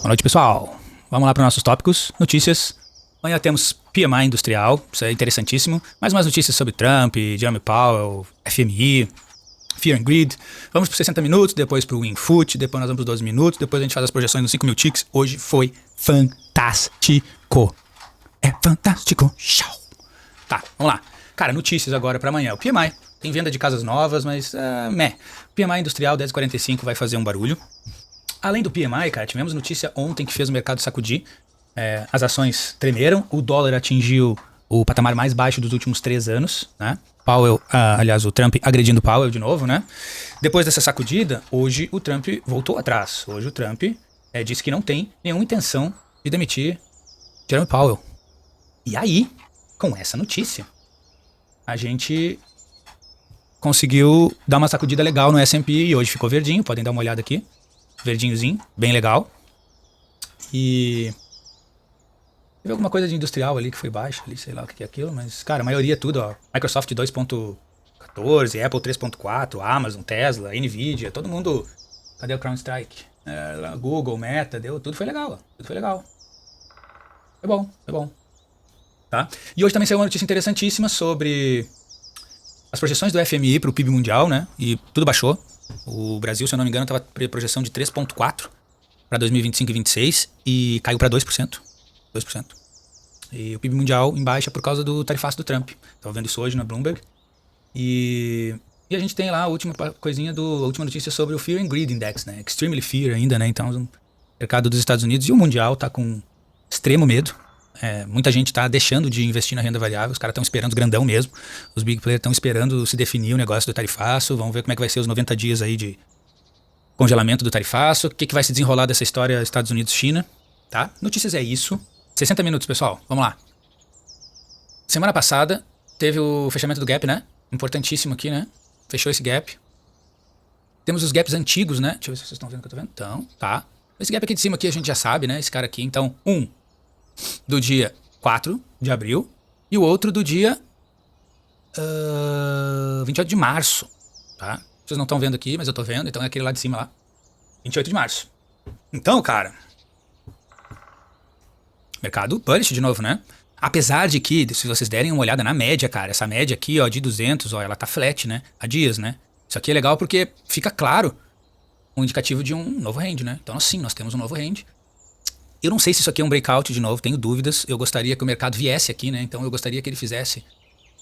Boa noite, pessoal. Vamos lá para os nossos tópicos, notícias. Amanhã temos PMI industrial, isso é interessantíssimo. Mais umas notícias sobre Trump, Jerome Powell, FMI, Fear and Greed. Vamos para 60 minutos, depois para o Winfoot, depois nós vamos para 12 minutos, depois a gente faz as projeções nos 5 mil ticks. Hoje foi fantástico. É fantástico. Tchau. Tá, vamos lá. Cara, notícias agora para amanhã. O PMI, tem venda de casas novas, mas O PMI industrial 10,45 vai fazer um barulho. Além do PMI, cara, tivemos notícia ontem que fez o mercado sacudir. As ações tremeram, o dólar atingiu o patamar mais baixo dos últimos 3 anos, né? Aliás, o Trump agredindo o Powell de novo, né? Depois dessa sacudida, hoje o Trump voltou atrás. Hoje o Trump disse que não tem nenhuma intenção de demitir Jerome Powell. E aí, com essa notícia, a gente conseguiu dar uma sacudida legal no S&P e hoje ficou verdinho, podem dar uma olhada aqui. Verdinhozinho, bem legal. E teve alguma coisa de industrial ali que foi baixo ali, sei lá o que é aquilo, mas, cara, a maioria tudo, ó. Microsoft 2.14, Apple 3.4, Amazon, Tesla, Nvidia, todo mundo. Cadê o CrowdStrike? Google, Meta, tudo foi legal, ó. Tudo foi legal. É bom. Tá? E hoje também saiu uma notícia interessantíssima sobre as projeções do FMI para o PIB mundial, né? E tudo baixou. O Brasil, se eu não me engano, estava projeção de 3,4% para 2025 e 2026 e caiu para 2%. 2%. E o PIB mundial em baixa por causa do tarifaço do Trump. Estava vendo isso hoje na Bloomberg. E a gente tem lá a última coisinha a última notícia sobre o Fear and Greed Index, né? Extremely Fear ainda, né? Então, o mercado dos Estados Unidos e o mundial tá com extremo medo. Muita gente está deixando de investir na renda variável, os caras estão esperando grandão mesmo, os big players estão esperando se definir o negócio do tarifaço, vamos ver como é que vai ser os 90 dias aí de congelamento do tarifaço, o que vai se desenrolar dessa história Estados Unidos-China, tá? Notícias é isso, 60 minutos, pessoal, vamos lá. Semana passada teve o fechamento do gap, né? Importantíssimo aqui, né? Fechou esse gap. Temos os gaps antigos, né? Deixa eu ver se vocês estão vendo o que eu tô vendo. Então, tá. Esse gap aqui de cima aqui a gente já sabe, né? Esse cara aqui, então, do dia 4 de abril e o outro do dia 28 de março, tá? Vocês não estão vendo aqui, mas eu tô vendo, então é aquele lá de cima lá. 28 de março. Então, cara, mercado bullish de novo, né? Apesar de que, se vocês derem uma olhada na média, cara, essa média aqui, ó, de 200, ó, ela tá flat, né? Há dias, né? Isso aqui é legal porque fica claro um indicativo de um novo range, né? Então, assim, nós temos um novo range. Eu não sei se isso aqui é um breakout de novo, tenho dúvidas. Eu gostaria que o mercado viesse aqui, né? Então eu gostaria que ele fizesse...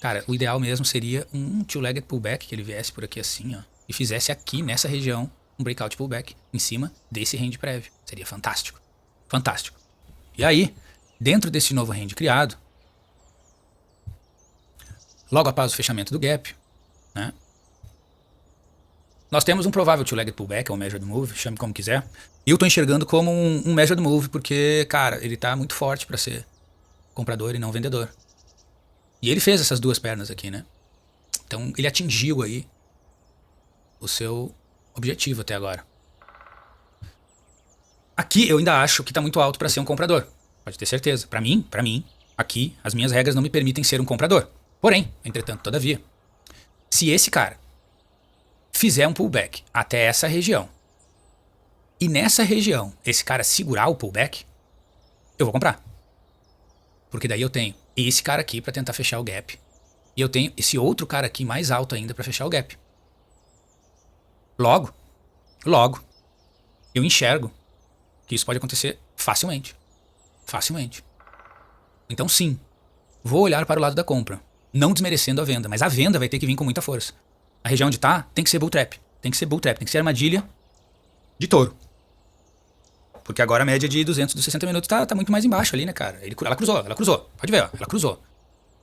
Cara, o ideal mesmo seria um two-legged pullback, que ele viesse por aqui assim, ó. E fizesse aqui, nessa região, um breakout pullback em cima desse range prévio. Seria fantástico. Fantástico. E aí, dentro desse novo range criado, logo após o fechamento do gap, né? Nós temos um provável two-legged pullback, ou measured move, chame como quiser. Eu tô enxergando como um measured move, porque, cara, ele tá muito forte para ser comprador e não vendedor. E ele fez essas duas pernas aqui, né? Então, ele atingiu aí o seu objetivo até agora. Aqui, eu ainda acho que tá muito alto para ser um comprador. Pode ter certeza. Para mim, aqui, as minhas regras não me permitem ser um comprador. Porém, entretanto, todavia, se esse cara fizer um pullback até essa região, e nessa região, esse cara segurar o pullback, eu vou comprar. Porque daí eu tenho esse cara aqui para tentar fechar o gap. E eu tenho esse outro cara aqui mais alto ainda para fechar o gap. Logo, eu enxergo que isso pode acontecer facilmente. Facilmente. Então sim, vou olhar para o lado da compra. Não desmerecendo a venda, mas a venda vai ter que vir com muita força. A região onde tá, tem que ser bull trap. Tem que ser armadilha de touro. Porque agora a média de 200 dos 60 minutos tá muito mais embaixo ali, né, cara? Ela cruzou. Pode ver, ó. Ela cruzou.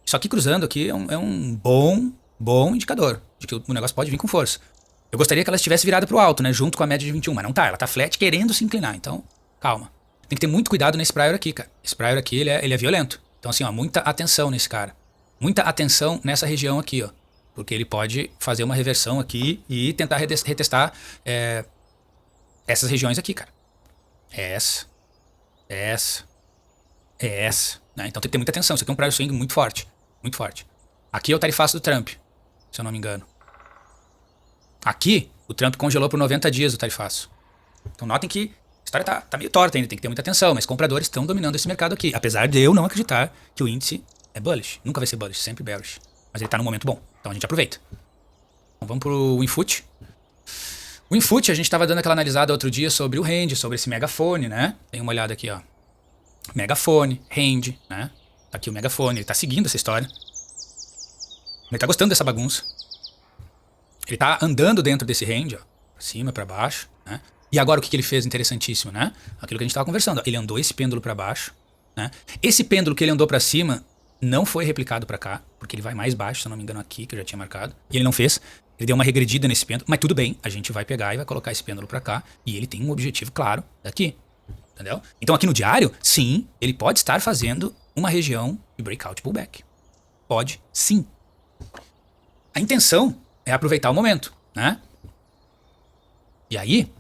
Isso aqui cruzando aqui é um bom indicador de que o negócio pode vir com força. Eu gostaria que ela estivesse virada pro alto, né? Junto com a média de 21, mas não tá. Ela tá flat querendo se inclinar. Então, calma. Tem que ter muito cuidado nesse prior aqui, cara. Esse prior aqui, ele é violento. Então, assim, ó, muita atenção nesse cara. Muita atenção nessa região aqui, ó. Porque ele pode fazer uma reversão aqui e tentar retestar essas regiões aqui, cara. Essa. Né? Então tem que ter muita atenção. Isso aqui é um prior swing muito forte. Muito forte. Aqui é o tarifaço do Trump, se eu não me engano. Aqui, o Trump congelou por 90 dias o tarifaço. Então notem que história tá meio torta ainda, tem que ter muita atenção, mas compradores estão dominando esse mercado aqui. Apesar de eu não acreditar que o índice é bullish. Nunca vai ser bullish, sempre bearish. Mas ele tá num momento bom, então a gente aproveita. Então vamos pro Winfoot. O Winfoot, a gente tava dando aquela analisada outro dia sobre o range, sobre esse megafone, né? Tem uma olhada aqui, ó. Megafone, range, né? Tá aqui o megafone, ele tá seguindo essa história. Ele tá gostando dessa bagunça. Ele tá andando dentro desse range, ó. Pra cima, pra baixo, né? E agora o que ele fez interessantíssimo, né? Aquilo que a gente tava conversando, ó. Ele andou esse pêndulo pra baixo, né? Esse pêndulo que ele andou pra cima não foi replicado pra cá, porque ele vai mais baixo, se eu não me engano aqui, que eu já tinha marcado. E ele não fez. Ele deu uma regredida nesse pêndulo, mas tudo bem, a gente vai pegar e vai colocar esse pêndulo pra cá, e ele tem um objetivo claro daqui, entendeu? Então aqui no diário, sim, ele pode estar fazendo uma região de breakout pullback. Pode, sim. A intenção é aproveitar o momento, né? E aí,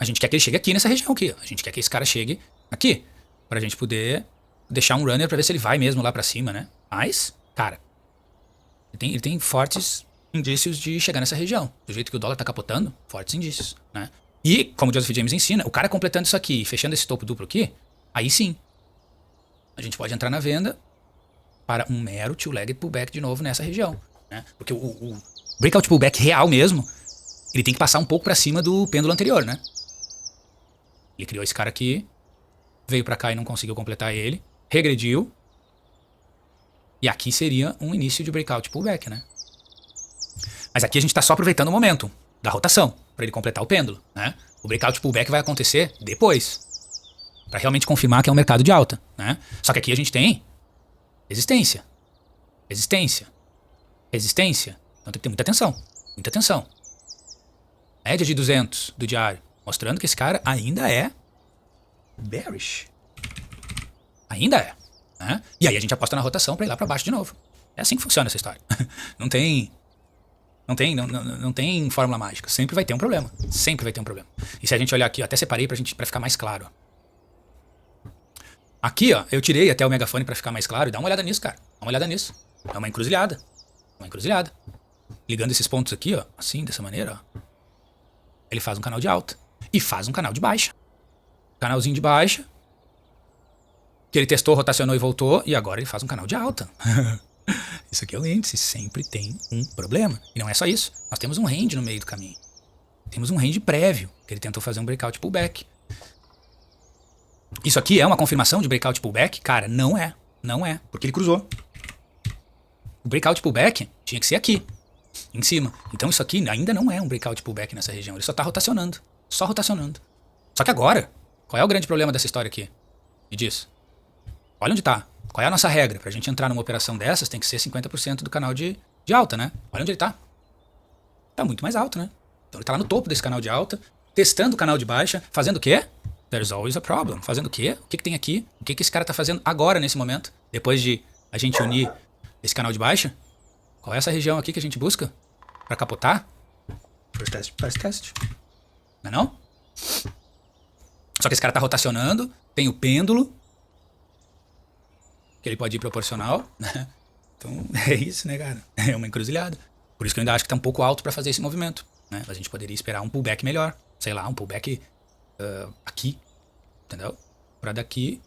a gente quer que ele chegue aqui nessa região aqui, ó. A gente quer que esse cara chegue aqui, pra gente poder deixar um runner pra ver se ele vai mesmo lá pra cima, né? Mas, cara, ele tem fortes indícios de chegar nessa região. Do jeito que o dólar tá capotando, fortes indícios, né? E, como o Joseph James ensina, o cara completando isso aqui e fechando esse topo duplo aqui, aí sim, a gente pode entrar na venda para um mero two-legged pullback de novo nessa região, né? Porque o breakout pullback real mesmo, ele tem que passar um pouco pra cima do pêndulo anterior, né? Ele criou esse cara aqui, veio pra cá e não conseguiu completar ele, regrediu, e aqui seria um início de breakout pullback, né? Mas aqui a gente tá só aproveitando o momento da rotação para ele completar o pêndulo, né? O breakout pullback vai acontecer depois, para realmente confirmar que é um mercado de alta, né? Só que aqui a gente tem resistência, resistência, resistência. Então tem que ter muita atenção, muita atenção. Média de 200 do diário, mostrando que esse cara ainda é bearish. Ainda é, né? E aí a gente aposta na rotação para ir lá para baixo de novo. É assim que funciona essa história. Não tem fórmula mágica. Sempre vai ter um problema. Sempre vai ter um problema. E se a gente olhar aqui, ó, até separei pra ficar mais claro. Aqui, ó, eu tirei até o megafone pra ficar mais claro. E dá uma olhada nisso, cara. Dá uma olhada nisso. É uma encruzilhada. Uma encruzilhada. Ligando esses pontos aqui, ó, assim, dessa maneira, ó. Ele faz um canal de alta. E faz um canal de baixa. Canalzinho de baixa. Que ele testou, rotacionou e voltou. E agora ele faz um canal de alta. Isso aqui é o índice, sempre tem um problema. E não é só isso, nós temos um range no meio do caminho. Temos um range prévio, que ele tentou fazer um breakout pullback. Isso aqui é uma confirmação de breakout pullback? Cara, não é. Não é, porque ele cruzou. O breakout pullback tinha que ser aqui, em cima. Então isso aqui ainda não é um breakout pullback nessa região, ele só tá rotacionando. Só rotacionando. Só que agora, qual é o grande problema dessa história aqui? Me diz. Olha onde tá. Qual é a nossa regra? Pra gente entrar numa operação dessas, tem que ser 50% do canal de alta, né? Olha onde ele tá. Tá muito mais alto, né? Então ele tá lá no topo desse canal de alta, testando o canal de baixa, fazendo o quê? There's always a problem. Fazendo o quê? O que tem aqui? O que esse cara tá fazendo agora, nesse momento? Depois de a gente unir esse canal de baixa? Qual é essa região aqui que a gente busca? Pra capotar? First test, first test. Não é não? Só que esse cara tá rotacionando, tem o pêndulo, que ele pode ir proporcional, né? Então é isso, né, cara? É uma encruzilhada. Por isso que eu ainda acho que tá um pouco alto pra fazer esse movimento, né? A gente poderia esperar um pullback melhor. Sei lá, um pullback aqui, entendeu? Pra daqui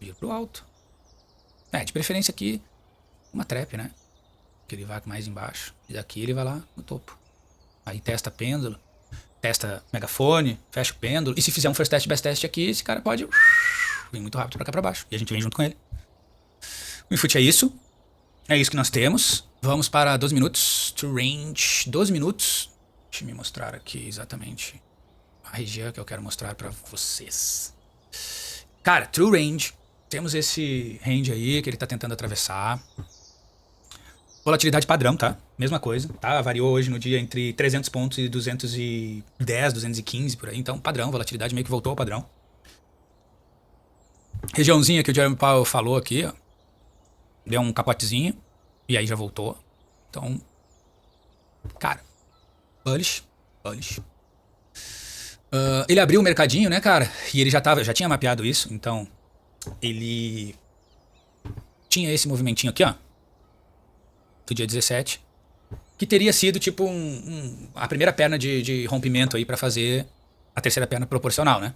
vir pro alto. De preferência aqui uma trap, né? Que ele vai mais embaixo. E daqui ele vai lá no topo. Aí testa pêndulo, testa megafone, fecha o pêndulo. E se fizer um first test, best test aqui, esse cara pode vir muito rápido pra cá pra baixo. E a gente vem junto com ele. O Winfoot é isso. É isso que nós temos. Vamos para 12 minutos. To range. 12 minutos. Deixa eu me mostrar aqui exatamente a região que eu quero mostrar pra vocês. Cara, true range. Temos esse range aí que ele tá tentando atravessar. Volatilidade padrão, tá? Mesma coisa, tá? Variou hoje no dia entre 300 pontos e 210, 215 por aí. Então, padrão, volatilidade meio que voltou ao padrão. Regiãozinha que o Jeremy Powell falou aqui, ó. Deu um capotezinho e aí já voltou. Então, cara, bullish. Ele abriu o mercadinho, né, cara? E ele já tinha mapeado isso. Então, ele tinha esse movimentinho aqui, ó. Do dia 17. que teria sido tipo a primeira perna de rompimento aí pra fazer a terceira perna proporcional, né?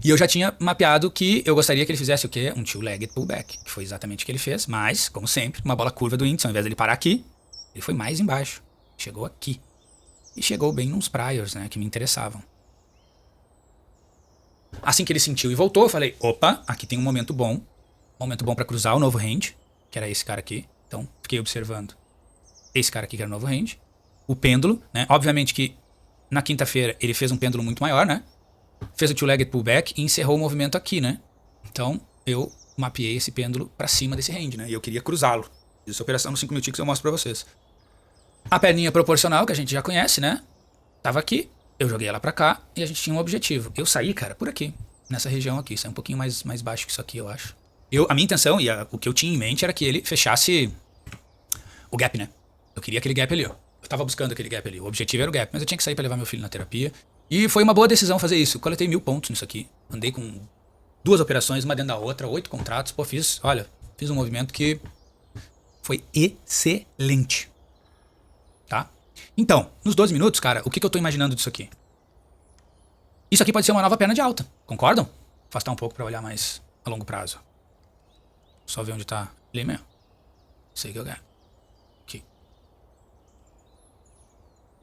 E eu já tinha mapeado que eu gostaria que ele fizesse o quê? Um two-legged pullback, que foi exatamente o que ele fez, mas, como sempre, uma bola curva do índice, ao invés dele parar aqui, ele foi mais embaixo, chegou aqui. E chegou bem nos priors, né, que me interessavam. Assim que ele sentiu e voltou, eu falei, opa, aqui tem um momento bom pra cruzar o novo range, que era esse cara aqui. Então, fiquei observando esse cara aqui, que era o novo range. O pêndulo, né, obviamente que na quinta-feira ele fez um pêndulo muito maior, né, fez o two-legged pullback e encerrou o movimento aqui, né. Então, eu mapeei esse pêndulo pra cima desse range, né, e eu queria cruzá-lo. Essa operação nos 5.000 ticks eu mostro pra vocês. A perninha proporcional, que a gente já conhece, né, tava aqui. Eu joguei ela pra cá e a gente tinha um objetivo. Eu saí, cara, por aqui. Nessa região aqui. Saí um pouquinho mais baixo que isso aqui, eu acho. A minha intenção e o que eu tinha em mente era que ele fechasse o gap, né? Eu queria aquele gap ali, ó. Eu tava buscando aquele gap ali. O objetivo era o gap, mas eu tinha que sair pra levar meu filho na terapia. E foi uma boa decisão fazer isso. Eu coletei 1.000 pontos nisso aqui. Andei com 2 operações, uma dentro da outra, 8 contratos. Pô, fiz um movimento que foi excelente. Tá? Então, nos 12 minutos, cara, o que eu tô imaginando disso aqui? Isso aqui pode ser uma nova perna de alta, concordam? Afastar um pouco pra olhar mais a longo prazo. Só ver onde tá ali mesmo. Isso aí que eu quero. Aqui.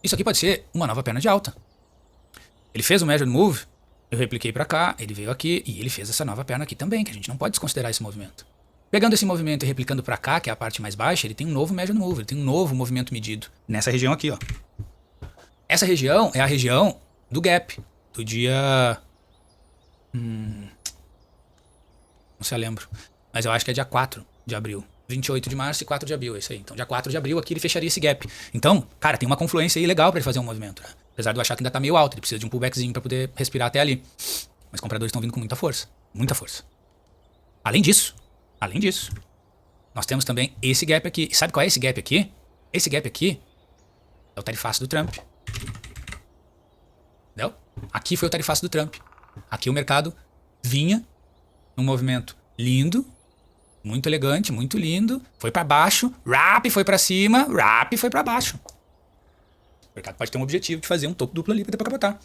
Isso aqui pode ser uma nova perna de alta. Ele fez um measured move, eu repliquei pra cá, ele veio aqui e ele fez essa nova perna aqui também, que a gente não pode desconsiderar esse movimento. Pegando esse movimento e replicando pra cá, que é a parte mais baixa, ele tem um novo measured move, ele tem um novo movimento medido. Nessa região aqui, ó. Essa região é a região do gap, do dia... não sei, eu lembro. Mas eu acho que é dia 4 de abril. 28 de março e 4 de abril, é isso aí. Então, dia 4 de abril aqui ele fecharia esse gap. Então, cara, tem uma confluência aí legal pra ele fazer um movimento, né? Apesar de eu achar que ainda tá meio alto, ele precisa de um pullbackzinho pra poder respirar até ali. Mas compradores estão vindo com muita força. Muita força. Além disso, nós temos também esse gap aqui. E sabe qual é esse gap aqui? Esse gap aqui é o tarifaço do Trump. Entendeu? Aqui foi o tarifaço do Trump. Aqui o mercado vinha num movimento lindo, muito elegante, muito lindo. Foi pra baixo, rap foi pra cima, rap foi pra baixo. O mercado pode ter um objetivo de fazer um topo duplo ali pra depois capotar.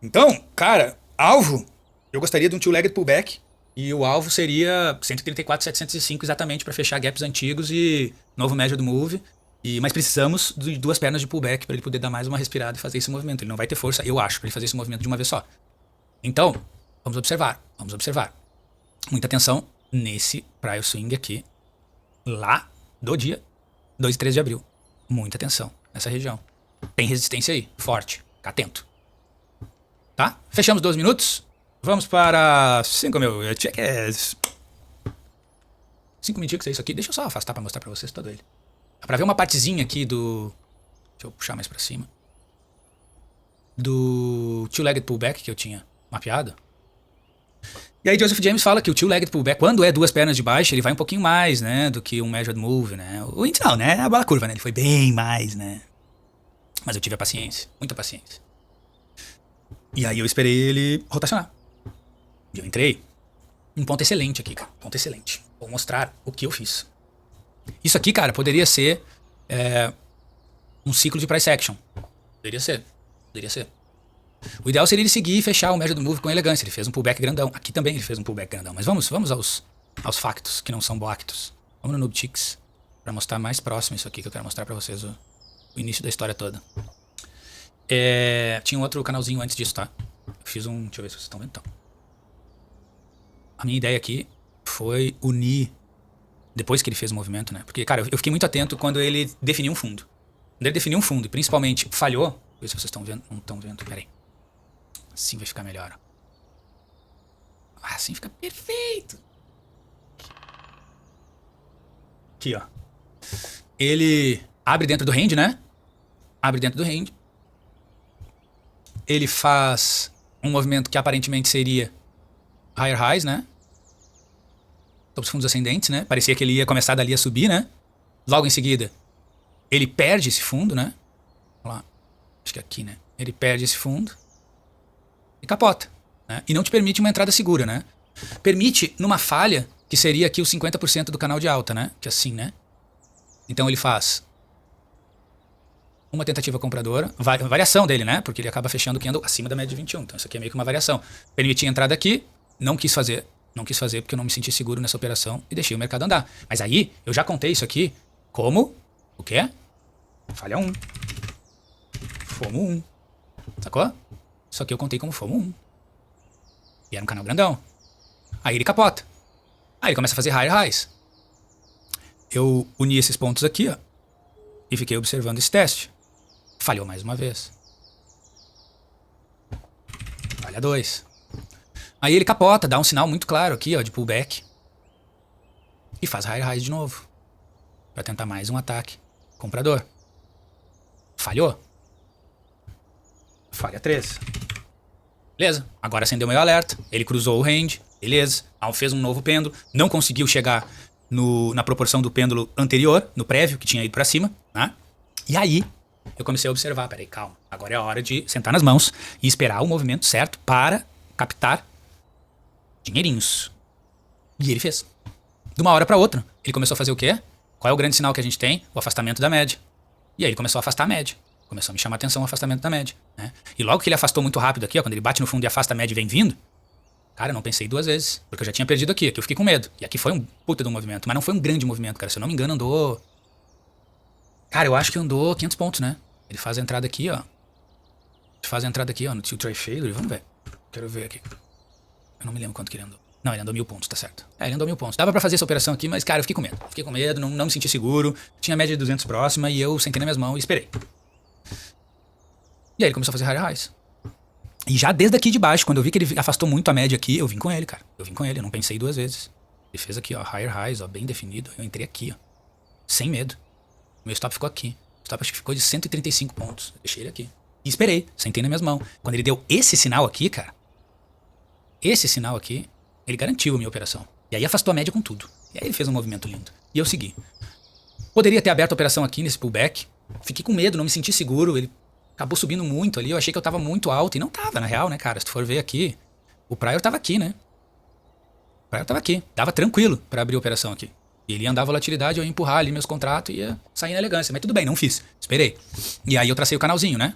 Então, cara, alvo, eu gostaria de um two-legged pullback. E o alvo seria 134.705 exatamente para fechar gaps antigos e novo measured move. Mas precisamos de 2 pernas de pullback para ele poder dar mais uma respirada e fazer esse movimento. Ele não vai ter força, eu acho, para ele fazer esse movimento de uma vez só. Então, vamos observar. Muita atenção nesse prior swing aqui, lá do dia 2 e 3 de abril. Muita atenção nessa região. Tem resistência aí, forte. Fica atento. Tá? Fechamos 12 minutos. Vamos para 5.000 ticks. 5.000 ticks é isso aqui. Deixa eu só afastar para mostrar para vocês todo ele. Dá pra ver uma partezinha aqui do... Deixa eu puxar mais pra cima. Do two-legged pullback que eu tinha mapeado. E aí Joseph James fala que o two-legged pullback, quando é 2 pernas de baixo, ele vai um pouquinho mais, né, do que um measured move, né. O índice não, né, a bola curva, né, ele foi bem mais, né. Mas eu tive a paciência, muita paciência. E aí eu esperei ele rotacionar. E eu entrei. Um ponto excelente aqui, cara. Ponto excelente. Vou mostrar o que eu fiz. Isso aqui, cara, poderia ser um ciclo de price action. Poderia ser. O ideal seria ele seguir e fechar o measured move com elegância. Ele fez um pullback grandão. Aqui também ele fez um pullback grandão. Mas vamos aos factos, que não são boactos. Vamos no NoobTix para mostrar mais próximo isso aqui, que eu quero mostrar para vocês o início da história toda. Tinha um outro canalzinho antes disso, tá? Eu fiz um... Deixa eu ver se vocês estão vendo, então. A minha ideia aqui foi unir, depois que ele fez o movimento, né? Porque, cara, eu fiquei muito atento quando ele definiu um fundo. Quando ele definiu um fundo e principalmente falhou... Deixa eu ver se vocês estão vendo. Não estão vendo, peraí. Assim vai ficar melhor. Assim fica perfeito. Aqui, ó. Ele abre dentro do range, né? Abre dentro do range. Ele faz um movimento que aparentemente seria higher highs, né? Topos fundos ascendentes, né? Parecia que ele ia começar dali a subir, né? Logo em seguida, ele perde esse fundo, né? Vamos lá. Acho que é aqui, né? Ele perde esse fundo e capota, né? E não te permite uma entrada segura, né? Permite numa falha, que seria aqui os 50% do canal de alta, né? Que é assim, né? Então ele faz uma tentativa compradora, variação dele, né? Porque ele acaba fechando o candle acima da média de 21. Então isso aqui é meio que uma variação. Permiti a entrada aqui, não quis fazer porque eu não me senti seguro nessa operação e deixei o mercado andar. Mas aí eu já contei isso aqui como o quê? Falha 1. FOMO 1. Sacou? Isso aqui eu contei como FOMO 1. E era um canal grandão. Aí ele capota. Aí ele começa a fazer higher highs. Eu uni esses pontos aqui, ó, e fiquei observando esse teste. Falhou mais uma vez. Falha 2. Aí ele capota, dá um sinal muito claro aqui, ó, de pullback. E faz higher highs de novo. Pra tentar mais um ataque comprador. Falhou. Falha 3. Beleza. Agora acendeu meu alerta. Ele cruzou o range. Beleza. Fez um novo pêndulo. Não conseguiu chegar na proporção do pêndulo anterior, no prévio, que tinha ido pra cima, né? E aí eu comecei a observar. Peraí, calma. Agora é a hora de sentar nas mãos e esperar o movimento certo para captar dinheirinhos. E ele fez. De uma hora pra outra. Ele começou a fazer o quê? Qual é o grande sinal que a gente tem? O afastamento da média. E aí ele começou a afastar a média. Começou a me chamar a atenção o afastamento da média, né? E logo que ele afastou muito rápido aqui, ó, quando ele bate no fundo e afasta a média e vem vindo, cara, eu não pensei 2 vezes. Porque eu já tinha perdido aqui eu fiquei com medo. E aqui foi um puta de um movimento. Mas não foi um grande movimento, cara. Se eu não me engano, andou... Cara, eu acho que andou 500 pontos, né? Ele faz a entrada aqui, ó. Ele faz a entrada aqui, ó, no Tilt Tray Failure. Vamos ver. Quero ver aqui. Eu não me lembro quanto que ele andou. Não, ele andou 1000 pontos, tá certo. Ele andou 1000 pontos. Dava pra fazer essa operação aqui, mas, cara, eu fiquei com medo. Fiquei com medo, não me senti seguro. Tinha média de 200 próxima e eu sentei nas minhas mãos e esperei. E aí ele começou a fazer higher highs. E já desde aqui de baixo, quando eu vi que ele afastou muito a média aqui, eu vim com ele, cara. Eu vim com ele, eu não pensei 2 vezes. Ele fez aqui, ó, higher highs, ó, bem definido. Eu entrei aqui, ó, sem medo. Meu stop ficou aqui. O stop acho que ficou de 135 pontos. Eu deixei ele aqui. E esperei, sentei nas minhas mãos. Quando ele deu esse sinal aqui, cara, esse sinal aqui, ele garantiu a minha operação. E aí afastou a média com tudo. E aí ele fez um movimento lindo. E eu segui. Poderia ter aberto a operação aqui nesse pullback. Fiquei com medo, não me senti seguro. Ele acabou subindo muito ali. Eu achei que eu tava muito alto. E não tava, na real, né, cara? Se tu for ver aqui, o prior tava aqui, né? O prior tava aqui. Tava tranquilo pra abrir a operação aqui. E ele ia andar a volatilidade, eu ia empurrar ali meus contratos e ia sair na elegância. Mas tudo bem, não fiz. Esperei. E aí eu tracei o canalzinho, né?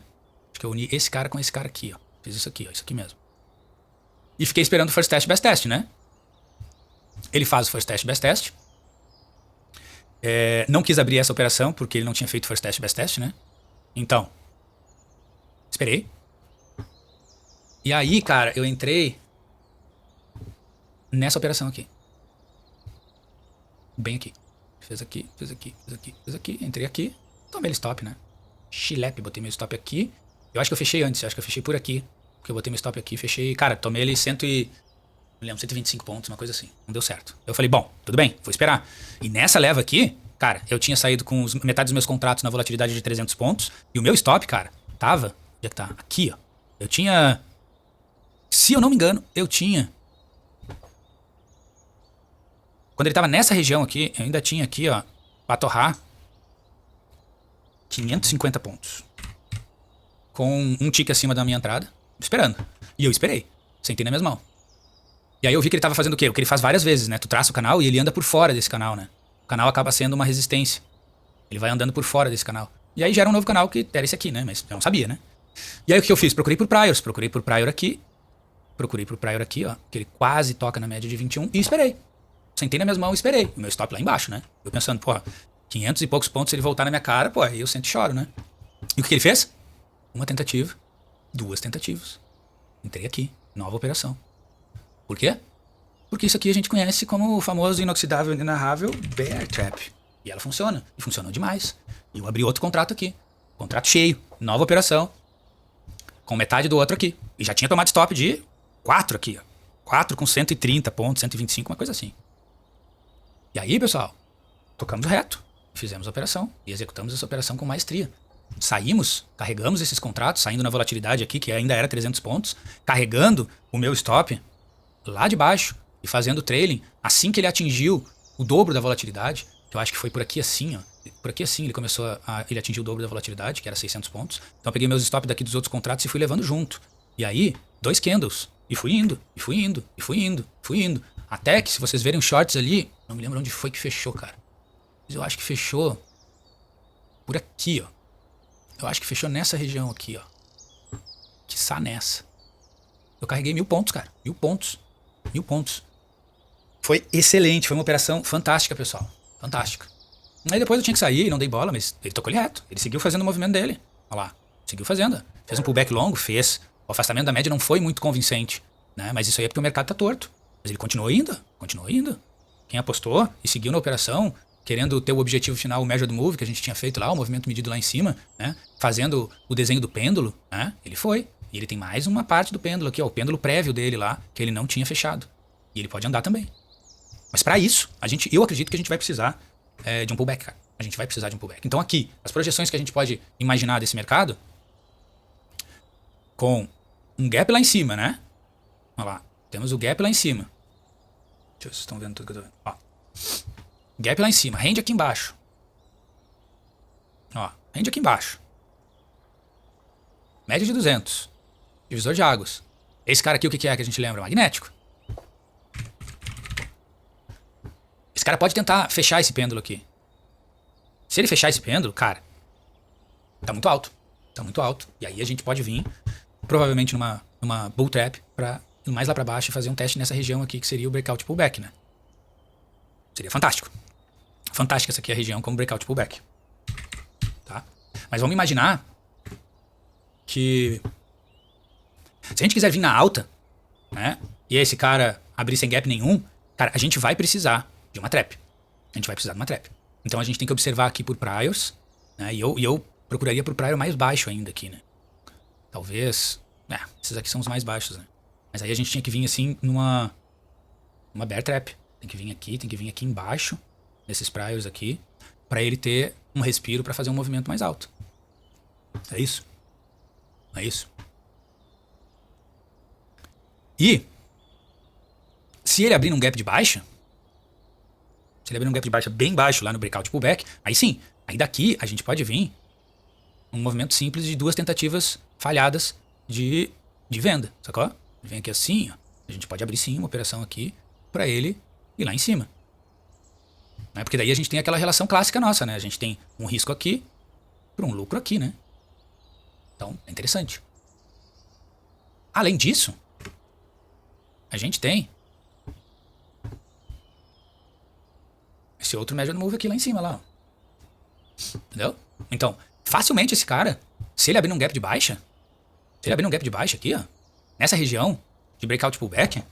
Acho que eu uni esse cara com esse cara aqui, ó. Fiz isso aqui, ó. Isso aqui mesmo. E fiquei esperando o first test, best test, né? Ele faz o first test, best test. Não quis abrir essa operação porque ele não tinha feito first test, best test, né? Então, esperei. E aí, cara, eu entrei nessa operação aqui. Bem aqui. Fez aqui, fez aqui, fez aqui, fez aqui. Entrei aqui. Tomei ele stop, né? Chilepe, botei meu stop aqui. Eu acho que eu fechei antes, eu acho que eu fechei por aqui. Porque eu botei meu stop aqui, fechei. Cara, tomei ele 125 pontos, uma coisa assim. Não deu certo. Eu falei, bom, tudo bem, vou esperar. E nessa leva aqui, cara, eu tinha saído com metade dos meus contratos na volatilidade de 300 pontos. E o meu stop, cara, tava... Onde é que tá? Aqui, ó. Eu tinha... Se eu não me engano, eu tinha... Quando ele tava nessa região aqui, eu ainda tinha aqui, ó, pra torrar 550 pontos. Com um tique acima da minha entrada, esperando. E eu esperei. Sentei na minha mão. E aí eu vi que ele tava fazendo o quê? O que ele faz várias vezes, né? Tu traça o canal e ele anda por fora desse canal, né? O canal acaba sendo uma resistência. Ele vai andando por fora desse canal. E aí gera um novo canal que era esse aqui, né? Mas eu não sabia, né? E aí o que eu fiz? Procurei por priors. Procurei por prior aqui. Procurei por prior aqui, ó. Que ele quase toca na média de 21. E esperei. Sentei nas minhas mãos e esperei. O meu stop lá embaixo, né? Eu pensando, porra, 500 e poucos pontos se ele voltar na minha cara, pô, aí eu sento e choro, né? E o que ele fez? Uma tentativa. 2 tentativas. Entrei aqui. Nova operação. Por quê? Porque isso aqui a gente conhece como o famoso inoxidável, inenarrável Bear Trap. E ela funciona. E funcionou demais. E eu abri outro contrato aqui. Contrato cheio. Nova operação. Com metade do outro aqui. E já tinha tomado stop de 4 aqui, ó. 4 com 130 pontos, 125, uma coisa assim. E aí, pessoal, tocamos reto. Fizemos a operação. E executamos essa operação com maestria. Saímos, carregamos esses contratos, saindo na volatilidade aqui, que ainda era 300 pontos. Carregando o meu stop lá de baixo. E fazendo trailing assim que ele atingiu o dobro da volatilidade. Que eu acho que foi por aqui assim, ó. Por aqui assim ele começou ele atingiu o dobro da volatilidade, que era 600 pontos. Então eu peguei meus stop daqui dos outros contratos e fui levando junto. E aí, 2 candles. E fui indo, e fui indo, e fui indo, fui indo. Até que, se vocês verem os shorts ali, não me lembro onde foi que fechou, cara. Mas eu acho que fechou por aqui, ó. Eu acho que fechou nessa região aqui, ó. Quiçá nessa. Eu carreguei 1000 pontos, cara. 1000 pontos. 1000 pontos. Foi excelente. Foi uma operação fantástica, pessoal. Fantástica. Aí depois eu tinha que sair e não dei bola, mas ele tocou ele reto. Ele seguiu fazendo o movimento dele. Olha lá. Seguiu fazendo. Fez um pullback longo? Fez. O afastamento da média não foi muito convincente, né? Mas isso aí é porque o mercado tá torto. Mas ele continuou indo. Continuou indo. Quem apostou e seguiu na operação, querendo ter o objetivo final, o measured move que a gente tinha feito lá, o movimento medido lá em cima, né? Fazendo o desenho do pêndulo, né? Ele foi. E ele tem mais uma parte do pêndulo aqui, ó, o pêndulo prévio dele lá, que ele não tinha fechado. E ele pode andar também. Mas para isso, eu acredito que a gente vai precisar de um pullback, cara. A gente vai precisar de um pullback. Então aqui, as projeções que a gente pode imaginar desse mercado, com um gap lá em cima, né? Olha lá, temos o gap lá em cima. Deixa eu ver se vocês estão vendo tudo que eu tô vendo. Ó. Gap lá em cima, range aqui embaixo. Ó, range aqui embaixo. Média de 200. Divisor de águas. Esse cara aqui, o que é que a gente lembra? Magnético. Esse cara pode tentar fechar esse pêndulo aqui. Se ele fechar esse pêndulo, cara, tá muito alto. Tá muito alto. E aí a gente pode vir, provavelmente numa bull trap, pra ir mais lá pra baixo e fazer um teste nessa região aqui, que seria o breakout pullback, né? Seria fantástico. Fantástica essa aqui é a região como breakout pullback. Tá? Mas vamos imaginar que se a gente quiser vir na alta, né? E esse cara abrir sem gap nenhum, cara, a gente vai precisar de uma trap. A gente vai precisar de uma trap. Então a gente tem que observar aqui por priors, né? E eu procuraria por prior mais baixo ainda aqui, né? Talvez... esses aqui são os mais baixos, né? Mas aí a gente tinha que vir assim numa bear trap. Tem que vir aqui embaixo, nesses priors aqui, pra ele ter um respiro pra fazer um movimento mais alto. É isso. É isso. E se ele abrir num gap de baixa, se ele abrir num gap de baixa bem baixo lá no breakout pullback, aí sim, aí daqui a gente pode vir um movimento simples de 2 tentativas falhadas de venda, sacou? Vem aqui assim, ó, a gente pode abrir sim uma operação aqui pra ele ir lá em cima. Né? Porque daí a gente tem aquela relação clássica nossa, né? A gente tem um risco aqui por um lucro aqui, né? Então, é interessante. Além disso, a gente tem esse outro measured move aqui lá em cima, lá. Ó. Entendeu? Então, facilmente esse cara, se ele abrir um gap de baixa, aqui, ó, nessa região de breakout pullback,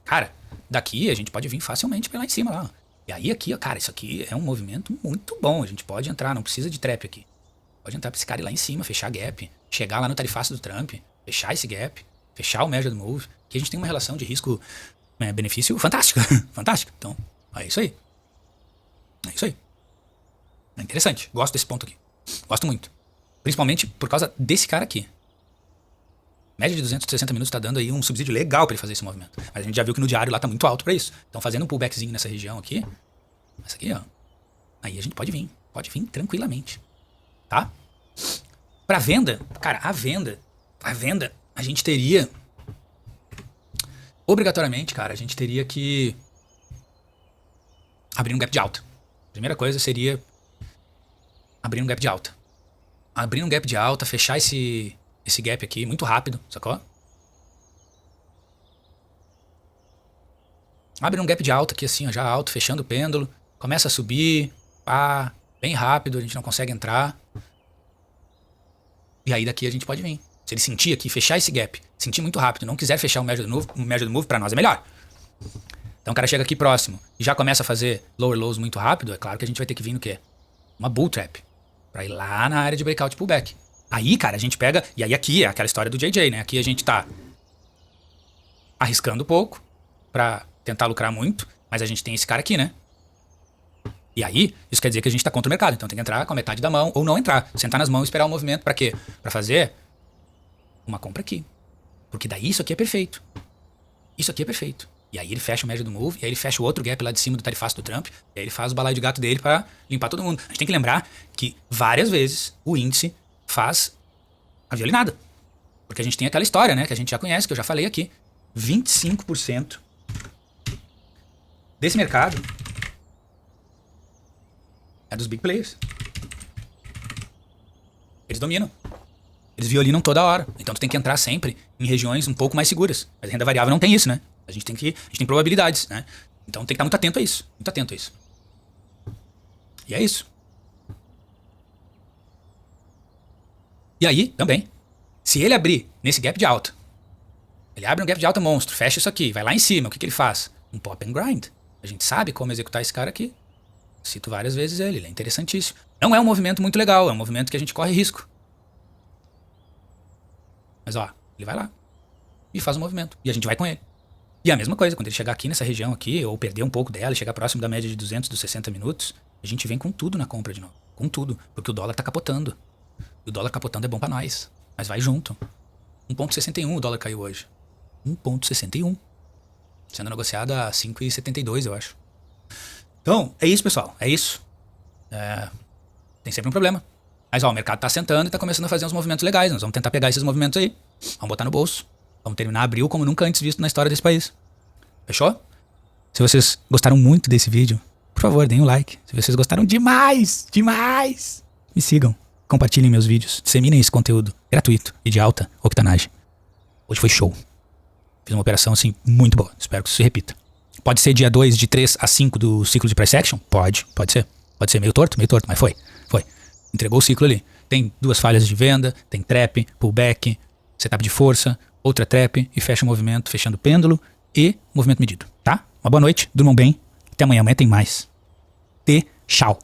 cara, daqui a gente pode vir facilmente pra lá em cima, lá. Ó. E aí aqui, ó, cara, isso aqui é um movimento muito bom. A gente pode entrar, não precisa de trap aqui. Pode entrar pra esse cara ir lá em cima, fechar gap, chegar lá no tarifaço do Trump, fechar esse gap, fechar o measured move, que a gente tem uma relação de risco-benefício fantástica. Fantástica. Então, é isso aí. É isso aí. É interessante. Gosto desse ponto aqui. Gosto muito. Principalmente por causa desse cara aqui. Média de 260 minutos tá dando aí um subsídio legal pra ele fazer esse movimento. Mas a gente já viu que no diário lá tá muito alto pra isso. Então fazendo um pullbackzinho nessa região aqui, essa aqui, ó, aí a gente pode vir tranquilamente. Tá? Pra venda, cara, a venda, a gente teria, obrigatoriamente, cara, a gente teria que abrir um gap de alta. Primeira coisa seria abrir um gap de alta. Abrir um gap de alta, fechar esse gap aqui muito rápido, sacou? Abre um gap de alta aqui assim, ó, já alto, fechando o pêndulo, começa a subir, pá, bem rápido, a gente não consegue entrar. E aí daqui a gente pode vir. Se ele sentir aqui, fechar esse gap, sentir muito rápido, não quiser fechar o measured move, pra nós é melhor. Então o cara chega aqui próximo e já começa a fazer lower lows muito rápido, é claro que a gente vai ter que vir no quê? Uma bull trap. Pra ir lá na área de breakout pullback. Aí, cara, a gente pega... E aí aqui é aquela história do JJ, né? Aqui a gente tá arriscando pouco pra tentar lucrar muito, mas a gente tem esse cara aqui, né? E aí, isso quer dizer que a gente tá contra o mercado. Então tem que entrar com a metade da mão ou não entrar. Sentar nas mãos e esperar o movimento pra quê? Pra fazer uma compra aqui. Porque daí isso aqui é perfeito. Isso aqui é perfeito. E aí ele fecha o measured move, e aí ele fecha o outro gap lá de cima do tarifaço do Trump, e aí ele faz o balaio de gato dele pra limpar todo mundo. A gente tem que lembrar que várias vezes o índice faz a violinada. Porque a gente tem aquela história, né, que a gente já conhece, que eu já falei aqui. 25% desse mercado é dos big players. Eles dominam. Eles violinam toda hora. Então tu tem que entrar sempre em regiões um pouco mais seguras. Mas a renda variável não tem isso, né? A gente tem probabilidades, né? Então tem que estar muito atento a isso. Muito atento a isso. E é isso. E aí, também, se ele abrir nesse gap de alta, ele abre um gap de alta monstro, fecha isso aqui, vai lá em cima, o que ele faz? Um pop and grind. A gente sabe como executar esse cara aqui. Cito várias vezes ele é interessantíssimo. Não é um movimento muito legal, é um movimento que a gente corre risco. Mas ó, ele vai lá e faz o movimento. E a gente vai com ele. E a mesma coisa, quando ele chegar aqui nessa região aqui, ou perder um pouco dela e chegar próximo da média de 200 dos 60 minutos, a gente vem com tudo na compra de novo. Com tudo. Porque o dólar tá capotando. E o dólar capotando é bom pra nós. Mas vai junto. 1,61 o dólar caiu hoje. 1,61. Sendo negociado a 5,72, eu acho. Então, é isso, pessoal. É isso. Tem sempre um problema. Mas ó, o mercado tá sentando e tá começando a fazer uns movimentos legais. Nós vamos tentar pegar esses movimentos aí. Vamos botar no bolso. Vamos terminar abril como nunca antes visto na história desse país. Fechou? Se vocês gostaram muito desse vídeo, por favor, deem um like. Se vocês gostaram demais, me sigam. Compartilhem meus vídeos. Disseminem esse conteúdo gratuito e de alta octanagem. Hoje foi show. Fiz uma operação assim muito boa. Espero que isso se repita. Pode ser dia 2, de 3 a 5 do ciclo de price action? Pode ser. Pode ser meio torto, mas foi. Entregou o ciclo ali. Tem 2 falhas de venda, tem trap, pullback, setup de força, outra trap e fecha o movimento, fechando o pêndulo e movimento medido, tá? Uma boa noite, durmam bem. Até amanhã tem mais. Tchau.